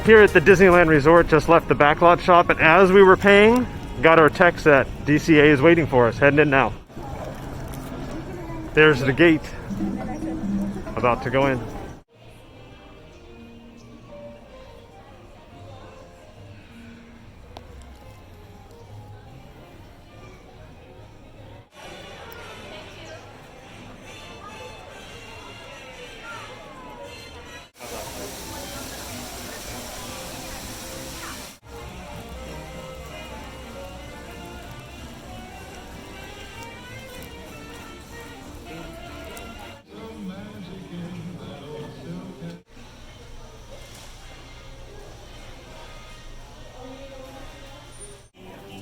here at the Disneyland Resort, just left the Backlot shop, and as we were paying, got our text that DCA is waiting for us, heading in now. There's the gate. About to go in.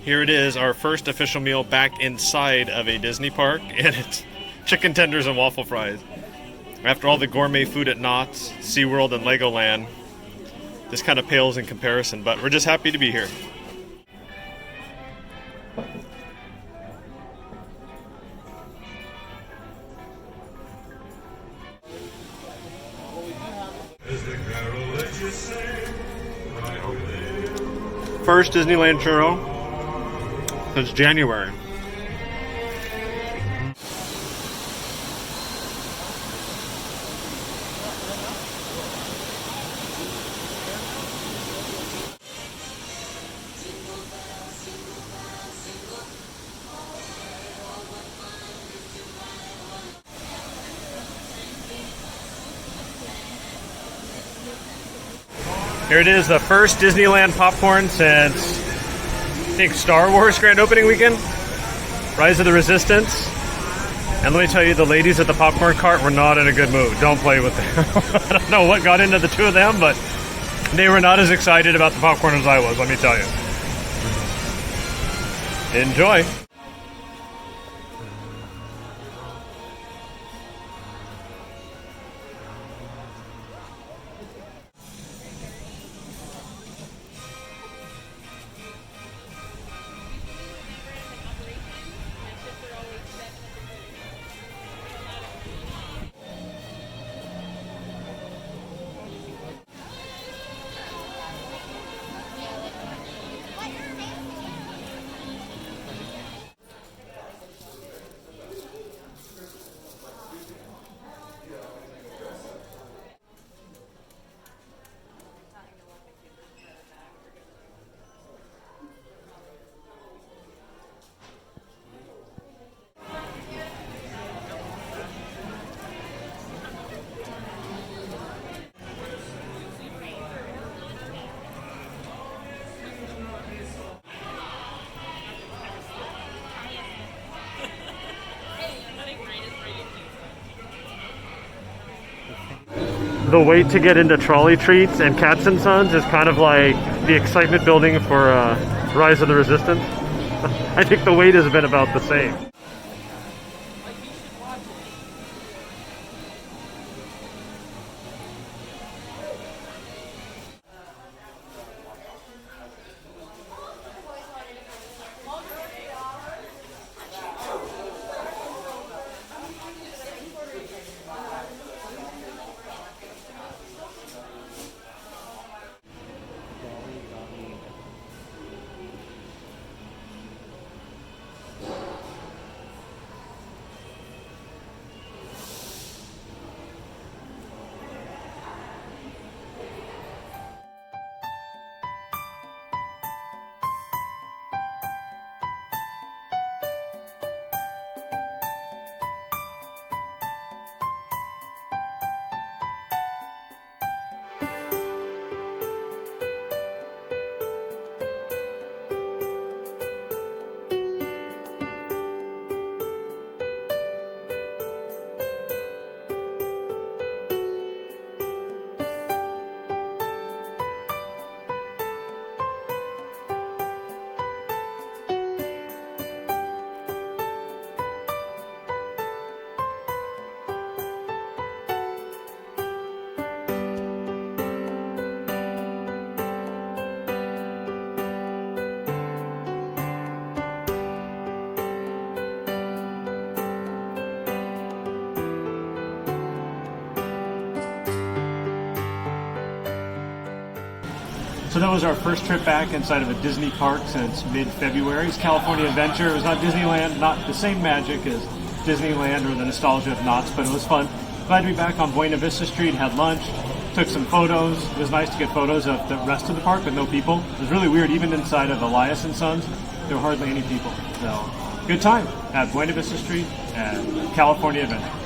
Here it is, our first official meal back inside of a Disney park, and it's chicken tenders and waffle fries. After all the gourmet food at Knott's, SeaWorld, and Legoland, this kind of pales in comparison, but we're just happy to be here. First Disneyland churro since January. Here it is, the first Disneyland popcorn since, I think, Star Wars grand opening weekend, Rise of the Resistance. And let me tell you, the ladies at the popcorn cart were not in a good mood. Don't play with them. I don't know what got into the two of them, but they were not as excited about the popcorn as I was, let me tell you. Enjoy. The wait to get into Trolley Treats and Cats and Sons is kind of like the excitement building for Rise of the Resistance. I think the wait has been about the same. So that was our first trip back inside of a Disney park since mid-February. It's California Adventure. It was not Disneyland, not the same magic as Disneyland or the nostalgia of Knott's, but it was fun. Glad to be back on Buena Vista Street, had lunch, took some photos. It was nice to get photos of the rest of the park with no people. It was really weird, even inside of Elias and Sons, there were hardly any people. So, good time at Buena Vista Street and California Adventure.